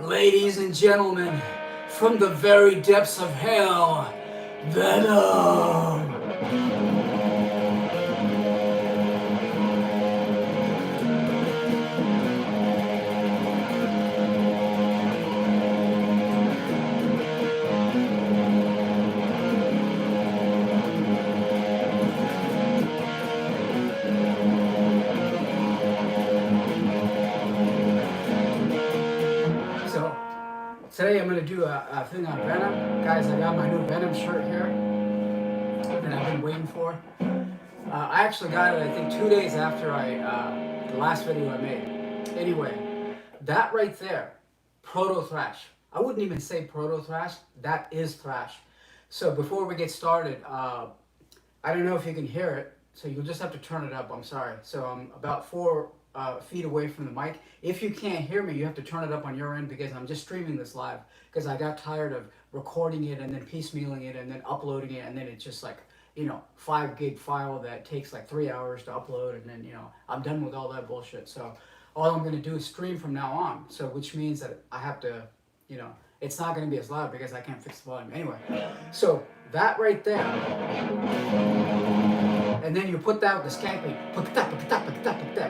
Ladies and gentlemen, from the very depths of hell, Venom! So, today I'm going to do a thing on Venom. Guys, I got my new Venom shirt here that I've been waiting for. I actually got it, I think, 2 days after the last video I made. Anyway, that right there, proto thrash. I wouldn't even say proto thrash. That is thrash. So before we get started, I don't know if you can hear it, so you'll just have to turn it up. I'm sorry. So I'm about 4 feet away from the mic. If you can't hear me, you have to turn it up on your end because I'm just streaming this live because I got tired of recording it and then piecemealing it and then uploading it, and then it's just like, 5 gig file that takes like 3 hours to upload, and then I'm done with all that bullshit. So all I'm going to do is stream from now on, so which means that I have to, it's not going to be as loud because I can't fix the volume anyway. So that right there, and then you put that with the skanking,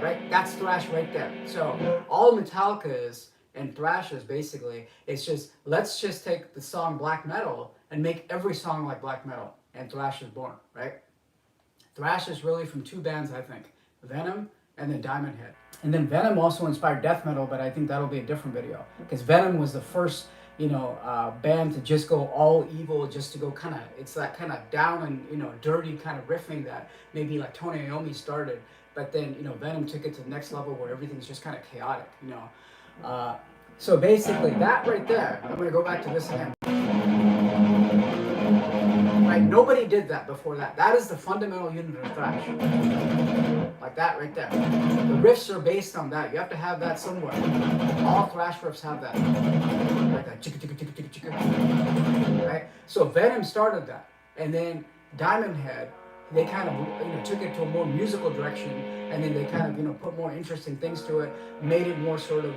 right? That's thrash right there. So all Metallica is and thrash is basically, it's just, let's just take the song black metal and make every song like black metal, and thrash is born, right? Thrash is really from 2 bands, I think, Venom and then Diamond Head. And then Venom also inspired death metal, but I think that'll be a different video because Venom was the first band to just go all evil, just to go kind of, it's that kind of down and dirty kind of riffing that maybe like Tony Iommi started, but then Venom took it to the next level where everything's just kind of chaotic. So basically that right there, I'm gonna go back to this again. Right, nobody did that before that. That is the fundamental unit of thrash. Like that right there. The riffs are based on that. You have to have that somewhere. All thrash riffs have that. Like that. Chicka, chicka, chicka, chicka, chicka. Right? So Venom started that. And then Diamond Head, they kind of took it to a more musical direction, and then they kind of put more interesting things to it, made it more sort of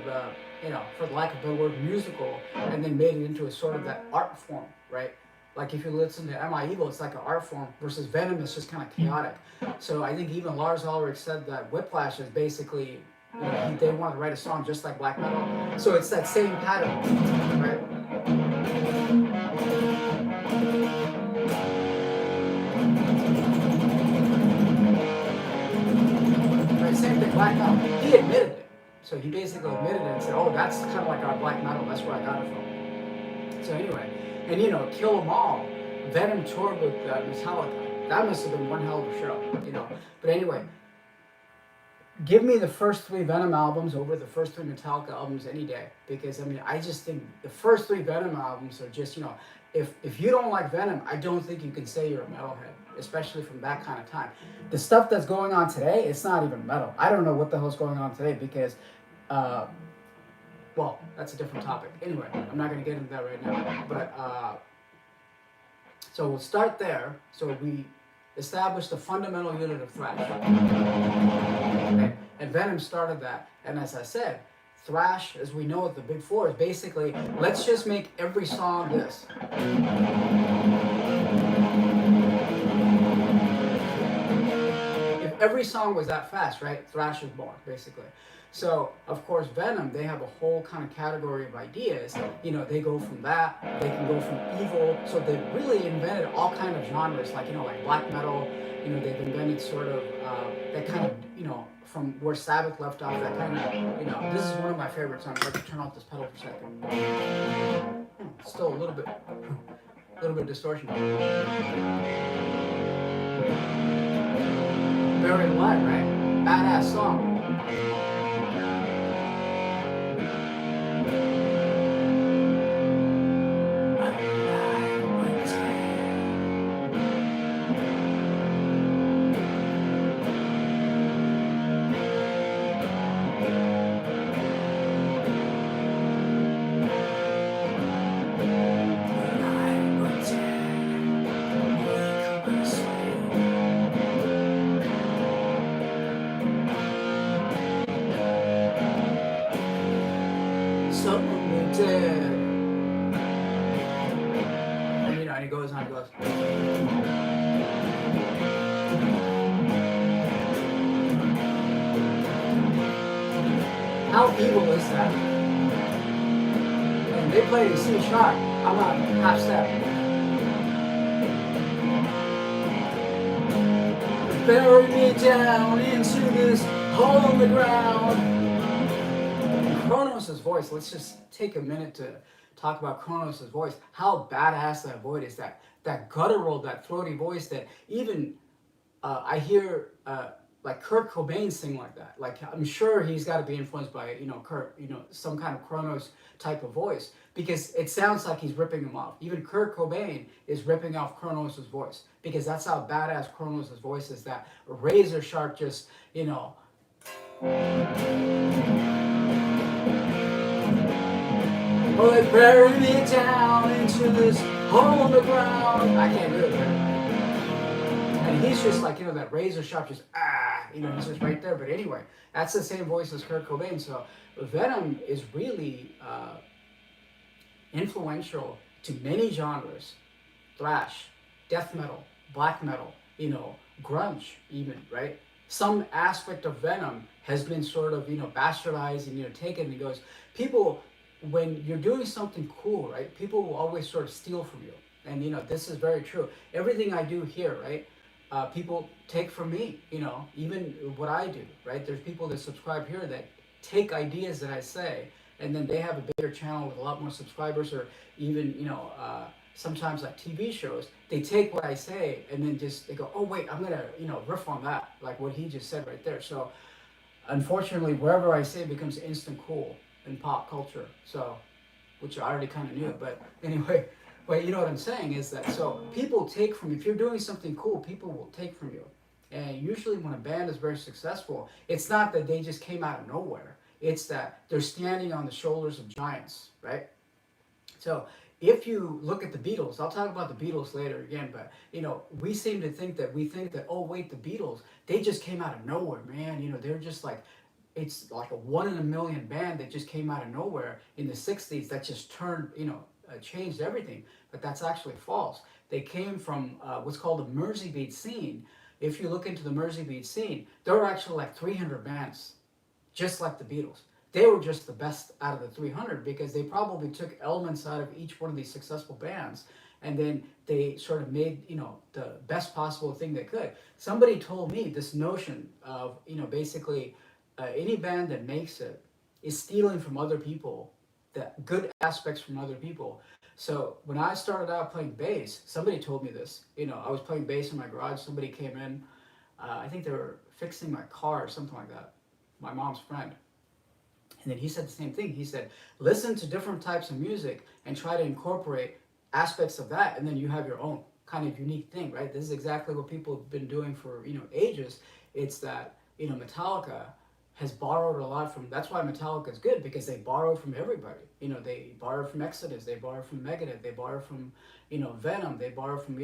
for the lack of a better word, musical, and then made it into a sort of that art form, right? Like if you listen to Am I Evil, it's like an art form, versus Venom is just kind of chaotic. So I think even Lars Ulrich said that Whiplash is basically, they want to write a song just like black metal. So it's that same pattern, right? Right, same thing, black metal. He admitted it. So he basically admitted it and said, oh, that's kind of like our black metal, that's where I got it from. So anyway, and Kill 'Em All, Venom toured with Metallica. That must have been one hell of a show, But anyway, give me the first 3 Venom albums over the first 3 Metallica albums any day. Because, I just think the first 3 Venom albums are just, if you don't like Venom, I don't think you can say you're a metalhead, especially from that kind of time. The stuff that's going on today, it's not even metal. I don't know what the hell's going on today because, well, that's a different topic. Anyway, I'm not going to get into that right now. But, so we'll start there. So we established the fundamental unit of thrash. Okay? And Venom started that. And as I said, thrash, as we know it, the big 4 is basically, let's just make every song this. If every song was that fast, right, thrash is born, basically. So, of course, Venom, they have a whole kind of category of ideas. They go from that, they can go from evil. So they really invented all kind of genres, like, like black metal. They've invented sort of that kind of, from where Sabbath left off, that kind of, this is one of my favorite songs. I can turn off this pedal for a second. Still a little bit of distortion. Very light, right? Badass song. me dead. And and he goes on, he goes. How evil is that? And they played in C sharp. I'm on half step. Bury me down into this hole in the ground. And Chronos' voice, let's just take a minute to talk about Chronos' voice. How badass that voice is, that guttural, that throaty voice that even I hear like Kurt Cobain sing like that. Like I'm sure he's got to be influenced by Kurt, some kind of Chronos type of voice, because it sounds like he's ripping him off. Even Kurt Cobain is ripping off Chronos' voice, because that's how badass Chronos' voice is. That razor sharp, just Well, they bury me down into this hole in the ground. I can't do it, man. And he's just like, that razor sharp, just, he's just right there. But anyway, that's the same voice as Kurt Cobain. So Venom is really influential to many genres. Thrash, death metal, black metal, grunge even, right? Some aspect of Venom has been sort of, bastardized and, taken, and goes, people, when you're doing something cool, right, people will always sort of steal from you. And, this is very true. Everything I do here, right, people take from me, even what I do, right? There's people that subscribe here that take ideas that I say, and then they have a bigger channel with a lot more subscribers, or even, sometimes like TV shows, they take what I say and then they go, oh wait, I'm gonna, riff on that, like what he just said right there. So unfortunately, wherever I say becomes instant cool in pop culture. So, which I already kind of knew, but anyway, but you know what I'm saying is that, so people take from you. If you're doing something cool, people will take from you. And usually when a band is very successful, it's not that they just came out of nowhere. It's that they're standing on the shoulders of giants, right? So if you look at the Beatles, I'll talk about the Beatles later again, but we seem to think that, oh wait, the Beatles, they just came out of nowhere, man. They're just like, it's like a 1 in a million band that just came out of nowhere in the 60s that just turned, changed everything. But that's actually false. They came from what's called the Merseybeat scene. If you look into the Merseybeat scene, there were actually like 300 bands, just like the Beatles. They were just the best out of the 300 because they probably took elements out of each one of these successful bands, and then they sort of made, the best possible thing they could. Somebody told me this notion of, basically any band that makes it is stealing from other people, the good aspects from other people. So when I started out playing bass, somebody told me this. I was playing bass in my garage. Somebody came in. I think they were fixing my car or something like that. My mom's friend. And then he said the same thing. He said, listen to different types of music and try to incorporate aspects of that, and then you have your own kind of unique thing, right? This is exactly what people have been doing for, ages. It's that, Metallica has borrowed a lot from, that's why Metallica is good, because they borrow from everybody. They borrow from Exodus, they borrow from Megadeth, they borrow from, Venom, they borrow from,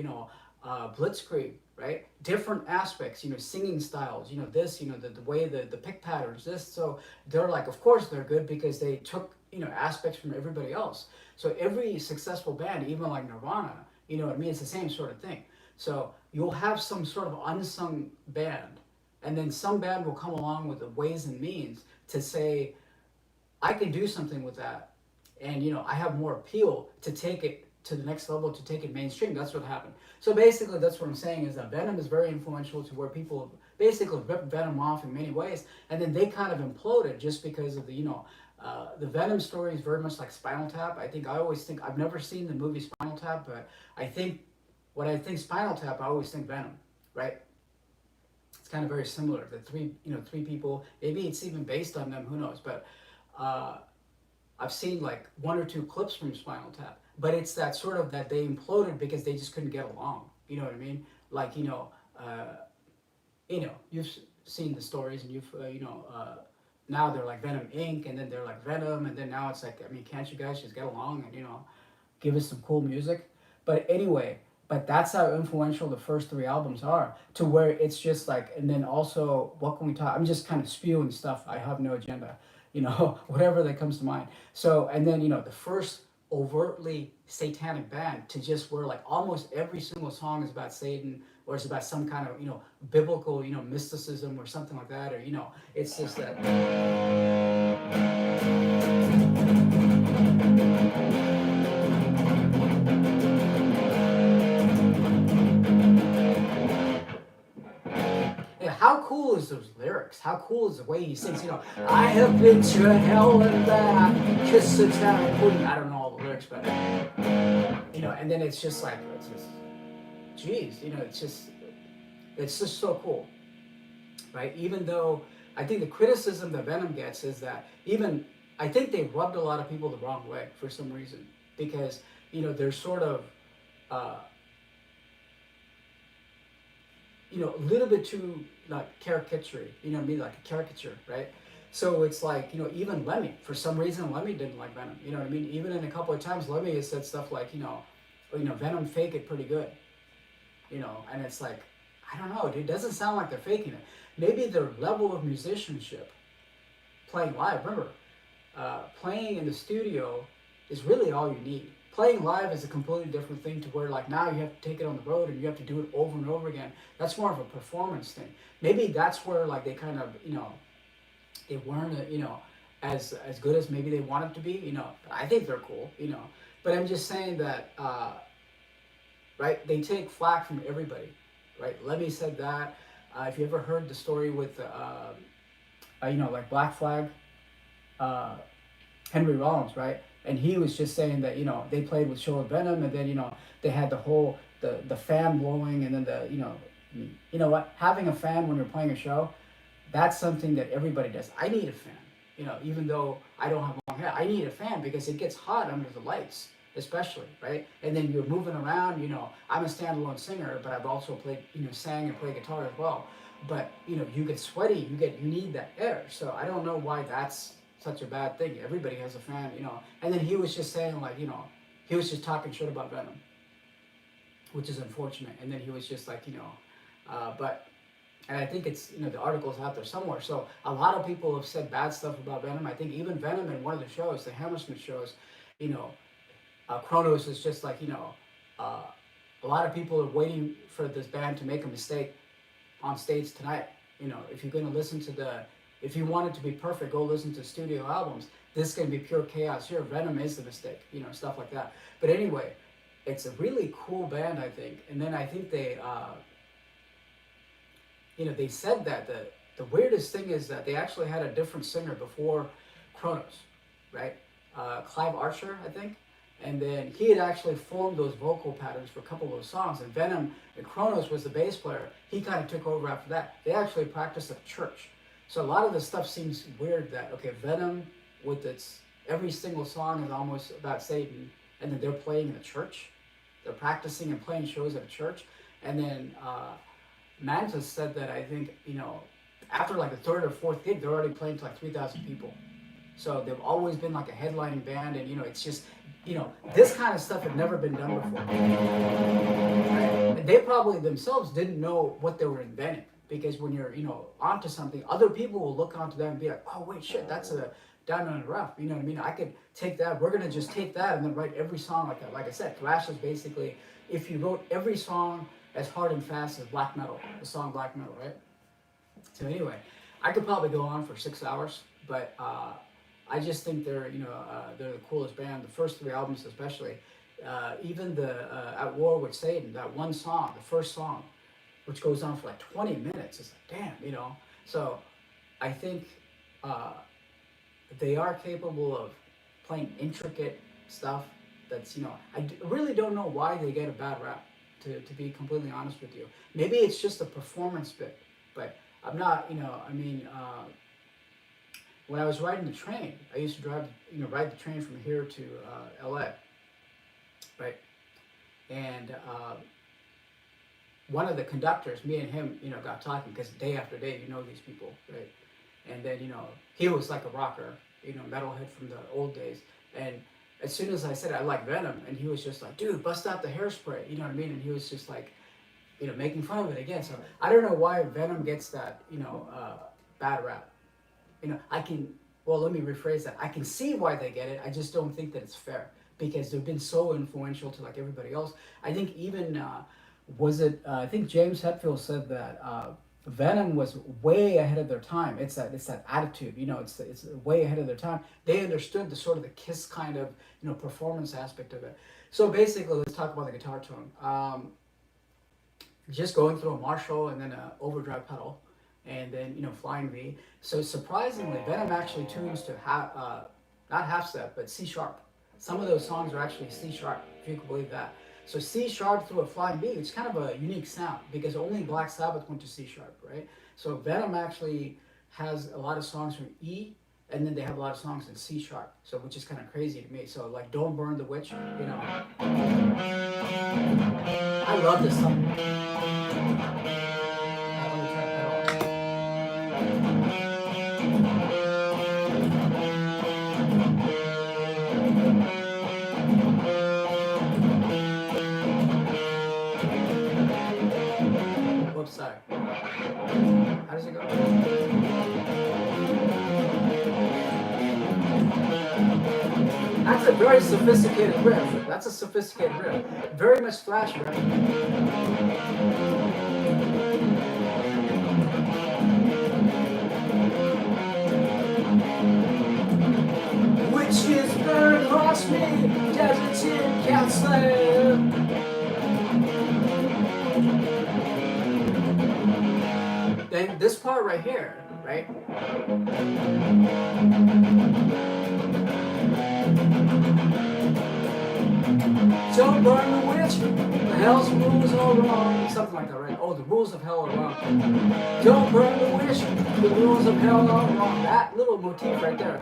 Blitzkrieg, right? Different aspects, singing styles, this, the way the pick patterns, this. So they're like, of course they're good because they took, aspects from everybody else. So every successful band, even like Nirvana, it's the same sort of thing. So you'll have some sort of unsung band, and then some band will come along with the ways and means to say, I can do something with that. And, I have more appeal to take it to the next level, to take it mainstream. That's what happened. So basically, that's what I'm saying, is that Venom is very influential to where people basically ripped Venom off in many ways, and then they kind of imploded just because of the, the Venom story is very much like Spinal Tap. I always think, I've never seen the movie Spinal Tap, but when I think Spinal Tap, I always think Venom, right? It's kind of very similar. The three people, maybe it's even based on them, who knows, but I've seen like 1 or 2 clips from Spinal Tap. But it's that sort of that they imploded because they just couldn't get along. You know what I mean? Like, you've seen the stories, and you've, now they're like Venom Inc., and then they're like Venom, and then now it's like, can't you guys just get along and, give us some cool music? But anyway, but that's how influential the first 3 albums are, to where it's just like, and then also, what can we talk? I'm just kind of spewing stuff. I have no agenda. whatever that comes to mind. So, and then, the first overtly satanic band to just where like almost every single song is about Satan or it's about some kind of, biblical, mysticism or something like that, or, it's just that. Yeah, how cool is those lyrics? How cool is the way he sings? I have been to hell and back, kiss the town queen. I don't know all the lyrics, but and then it's just like it's just, geez, it's just so cool, right? Even though I think the criticism that Venom gets is that I think they rubbed a lot of people the wrong way for some reason because they're sort of. A little bit too like caricature, what I mean, like a caricature, right? So it's like, even Lemmy, for some reason, Lemmy didn't like Venom. You know what I mean? Even in a couple of times, Lemmy has said stuff like, Venom fake it pretty good, and it's like, I don't know, dude, it doesn't sound like they're faking it. Maybe their level of musicianship, playing live, remember, playing in the studio is really all you need. Playing live is a completely different thing to where like now you have to take it on the road and you have to do it over and over again. That's more of a performance thing. Maybe that's where like they kind of, they weren't, as good as maybe they wanted to be, but I think they're cool, But I'm just saying that, right, they take flack from everybody, right? Lemmy said that. If you ever heard the story with, like Black Flag, Henry Rollins, right? And he was just saying that, they played with Show of Venom and then, they had the whole, the fan blowing and then you know what? Having a fan when you're playing a show, that's something that everybody does. I need a fan, even though I don't have long hair. I need a fan because it gets hot under the lights, especially, right? And then you're moving around, I'm a standalone singer, but I've also played, sang and played guitar as well. But, you get sweaty, you need that air. So I don't know why that's such a bad thing. Everybody has a fan, And then he was just saying like, he was just talking shit about Venom, which is unfortunate. And then he was just like, but, and I think it's, the article's out there somewhere. So a lot of people have said bad stuff about Venom. I think even Venom in one of the shows, the Hammersmith shows, Chronos is just like, a lot of people are waiting for this band to make a mistake on stage tonight. If you're going to listen to if you want it to be perfect, go listen to studio albums. This is going to be pure chaos here. Venom is the mistake, stuff like that. But anyway, it's a really cool band, I think. And then I think they, they said that the weirdest thing is that they actually had a different singer before Chronos, right? Clive Archer, I think. And then he had actually formed those vocal patterns for a couple of those songs. And Venom, and Chronos was the bass player. He kind of took over after that. They actually practiced at church. So a lot of this stuff seems weird that, okay, Venom with every single song is almost about Satan, and then they're playing in a church. They're practicing and playing shows at a church. And then Mantas said that I think, after like the third or fourth gig, they're already playing to like 3,000 people. So they've always been like a headlining band, and it's just, this kind of stuff had never been done before. Right? And they probably themselves didn't know what they were inventing. Because when you're, onto something, other people will look onto that and be like, oh, wait, shit, that's a Diamond and Rough. You know what I mean? I could take that. We're going to just take that and then write every song like that. Like I said, Thrash is basically, if you wrote every song as hard and fast as black metal, the song Black Metal, right? So anyway, I could probably go on for 6 hours, but I just think they're the coolest band. The first 3 albums especially. Even the At War with Satan, that one song, the first song, which goes on for like 20 minutes. It's like, damn, So I think they are capable of playing intricate stuff that's, I really don't know why they get a bad rap, to be completely honest with you. Maybe it's just a performance bit, but I'm not, when I was riding the train, I used to ride the train from here to LA, right? And one of the conductors, me and him, got talking because day after day, these people, right? And then, he was like a rocker, metalhead from the old days. And as soon as I said I like Venom, and he was just like, dude, bust out the hairspray, you know what I mean? And he was just like, making fun of it again. So I don't know why Venom gets that, bad rap. well, let me rephrase that. I can see why they get it. I just don't think that it's fair because they've been so influential to like everybody else. I think even I think James Hetfield said that Venom was way ahead of their time. It's that attitude, it's way ahead of their time. They understood the sort of the Kiss kind of performance aspect of it. So basically, let's talk about the guitar tone. Just going through a Marshall and then an overdrive pedal, and then flying V. So surprisingly, Venom actually tunes to not half step but C sharp. Some of those songs are actually C sharp, if you can believe that. So C sharp through a flying V, it's kind of a unique sound because only Black Sabbath went to C sharp, right? So Venom actually has a lot of songs from E, and then they have a lot of songs in C sharp, so which is kind of crazy to me. So like Don't Burn the Witch, I love this song. Whoops, sorry. How does it go? That's a very sophisticated riff. That's a sophisticated riff. Very much Thrash riff. Witches burn across me, deserts in Counseling. Then this part right here, right? Don't burn the witch, the hell's rules are wrong. Something like that, right? Oh, the rules of hell are wrong. Don't burn the witch, the rules of hell are wrong. That little motif right there,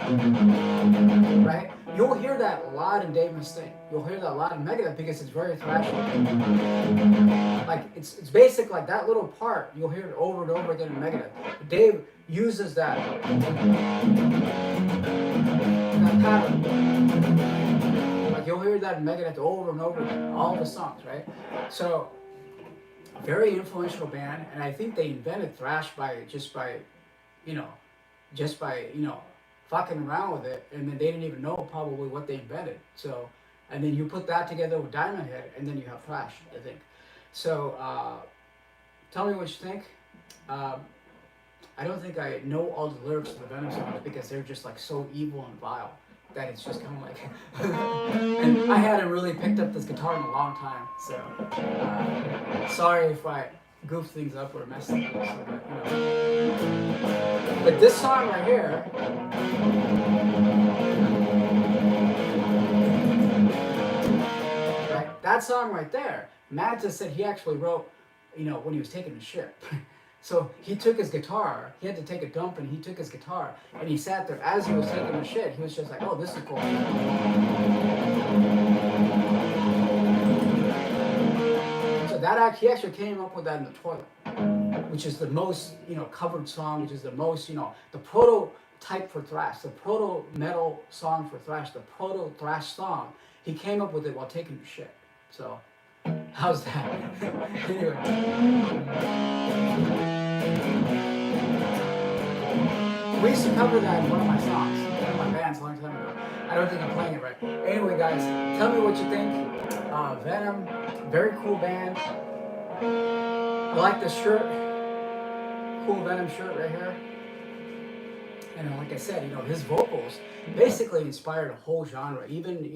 right? You'll hear that a lot in Dave Mustaine. You'll hear that a lot in Megadeth because it's very thrashy. Like it's basic, like that little part. You'll hear it over and over again in Megadeth. Dave uses that pattern. Like you'll hear that in Megadeth over and over again, all the songs, right? So very influential band, and I think they invented thrash just by fucking around with it, and then they didn't even know probably what they invented. So, and then you put that together with Diamond Head, and then you have thrash, I think. So, tell me what you think. I don't think I know all the lyrics of the Venom songs because they're just like so evil and vile that it's just kind of like. And I hadn't really picked up this guitar in a long time, so sorry if I goof things up or mess things up. So, but this song right here. Right, that song right there. Mantas said he actually wrote, when he was taking a shit. So he took his guitar, he had to take a dump, and he took his guitar, and he sat there as he was taking a shit. He was just like, oh, this is cool. So he actually came up with that in the toilet, which is the most, covered song, which is the most, the prototype for thrash, the proto-metal song for thrash, the proto-thrash song. He came up with it while taking a shit. So, how's that? Anyway. We used to cover that in one of my songs, one of my bands a long time ago. I don't think I'm playing it right. Anyway, guys, tell me what you think. Venom, very cool band. I like this shirt. Cool Venom shirt right here. And like I said, his vocals basically inspired a whole genre. Even,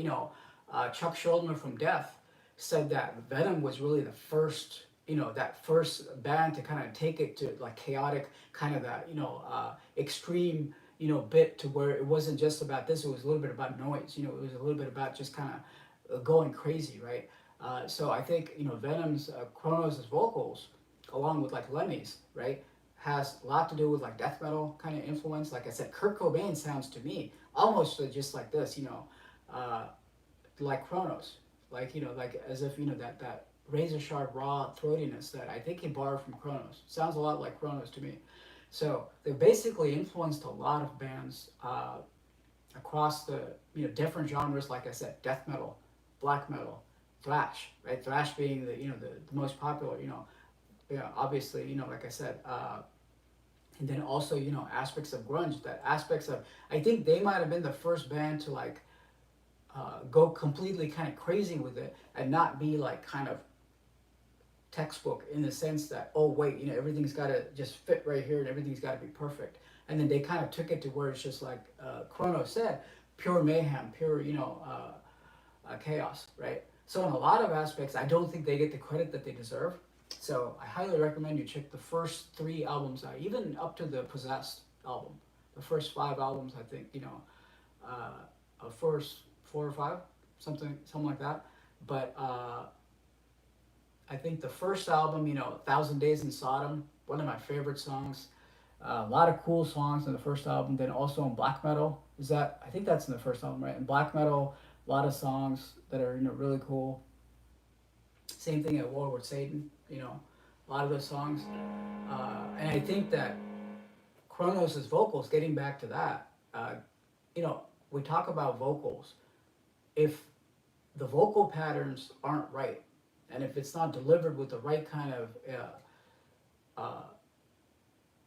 Chuck Schuldiner from Death said that Venom was really the first, that first band to kind of take it to like chaotic, kind of that, extreme, bit to where it wasn't just about this, it was a little bit about noise, it was a little bit about just kind of going crazy, right? So I think, Venom's, Chronos' vocals, along with like Lemmy's, right, has a lot to do with like death metal kind of influence. Like I said, Kurt Cobain sounds to me almost just like this, like Chronos. Like, like as if, that razor sharp raw throatiness that I think he borrowed from Chronos. Sounds a lot like Chronos to me. So they basically influenced a lot of bands across the, different genres, like I said, death metal, black metal, thrash, right? Thrash being the, the most popular, obviously, like I said, And then also, you know, aspects of grunge, that aspects of, I think they might have been the first band to like go completely kind of crazy with it and not be like kind of textbook in the sense that, oh wait, you know, everything's got to just fit right here and everything's got to be perfect. And then they kind of took it to where it's just like Chronos said, pure mayhem, pure, you know, chaos, right? So in a lot of aspects, I don't think they get the credit that they deserve. So I highly recommend you check the first 3 albums out, even up to the Possessed album. The first 5 albums, I think, you know, first 4 or 5, something like that. But I think the first album, you know, "1,000 Days in Sodom," one of my favorite songs. A lot of cool songs in the first album. Then also in black metal, I think that's in the first album, right? In black metal, a lot of songs that are, you know, really cool. Same thing at War with Satan, you know, a lot of those songs. And I think that Chronos' vocals, getting back to that, you know, we talk about vocals. If the vocal patterns aren't right, and if it's not delivered with the right kind of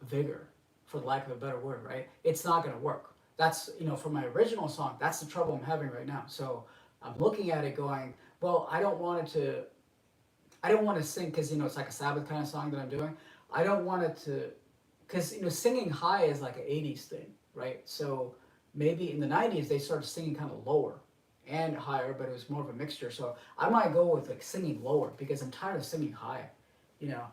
vigor, for lack of a better word, right, it's not going to work. That's, you know, for my original song, that's the trouble I'm having right now. So I'm looking at it going, well, I don't want to sing, because, you know, it's like a Sabbath kind of song that I'm doing. I don't want it to, because, you know, singing high is like an 80s thing, right? So maybe in the 90s they started singing kind of lower and higher, but it was more of a mixture. So I might go with like singing lower because I'm tired of singing high. You know,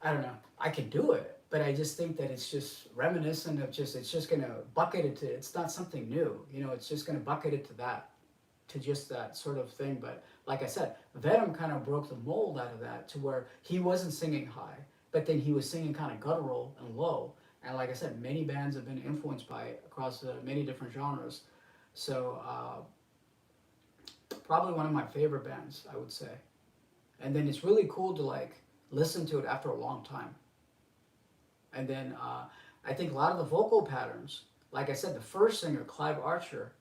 I don't know. I can do it, but I just think that it's just reminiscent of it's just gonna bucket it to, it's not something new. You know, it's just gonna bucket it to just that sort of thing. But like I said, Venom kind of broke the mold out of that to where he wasn't singing high, but then he was singing kind of guttural and low. And like I said, many bands have been influenced by it across many different genres. So probably one of my favorite bands, I would say. And then it's really cool to like listen to it after a long time. And then I think a lot of the vocal patterns, like I said, the first singer, Clive Archer,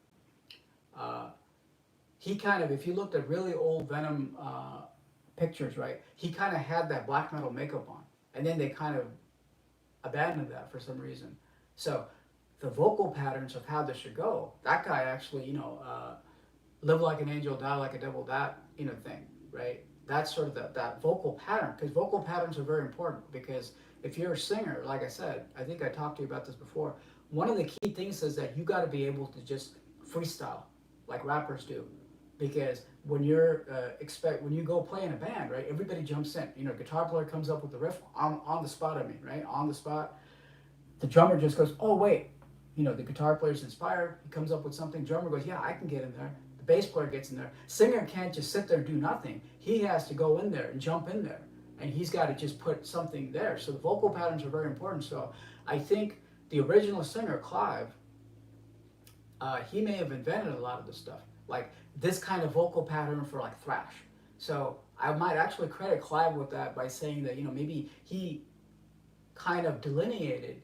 he kind of, if you looked at really old Venom pictures, right, he kind of had that black metal makeup on. And then they kind of abandoned that for some reason. So the vocal patterns of how this should go, that guy actually, you know, live like an angel, die like a devil, that, you know, thing, right? That's sort of that vocal pattern, because vocal patterns are very important, because if you're a singer, like I said, I think I talked to you about this before, one of the key things is that you got to be able to just freestyle like rappers do, because when you're when you go play in a band, right, everybody jumps in, you know, guitar player comes up with the riff on the spot, I mean, right, on the spot. The drummer just goes, oh wait, you know, the guitar player's inspired, he comes up with something, drummer goes, yeah, I can get in there. Bass player gets in there. Singer can't just sit there and do nothing. He has to go in there and jump in there, and he's got to just put something there. So the vocal patterns are very important. So I think the original singer, Clive, he may have invented a lot of this stuff, like this kind of vocal pattern for like thrash. So I might actually credit Clive with that by saying that, you know, maybe he kind of delineated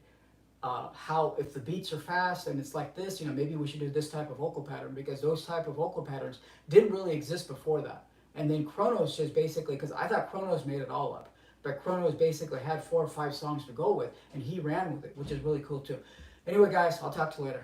how, if the beats are fast and it's like this, you know, maybe we should do this type of vocal pattern, because those type of vocal patterns didn't really exist before that. And then Chronos just basically, because I thought Chronos made it all up, but Chronos basically had 4 or 5 songs to go with, and he ran with it, which is really cool too. Anyway, guys, I'll talk to you later.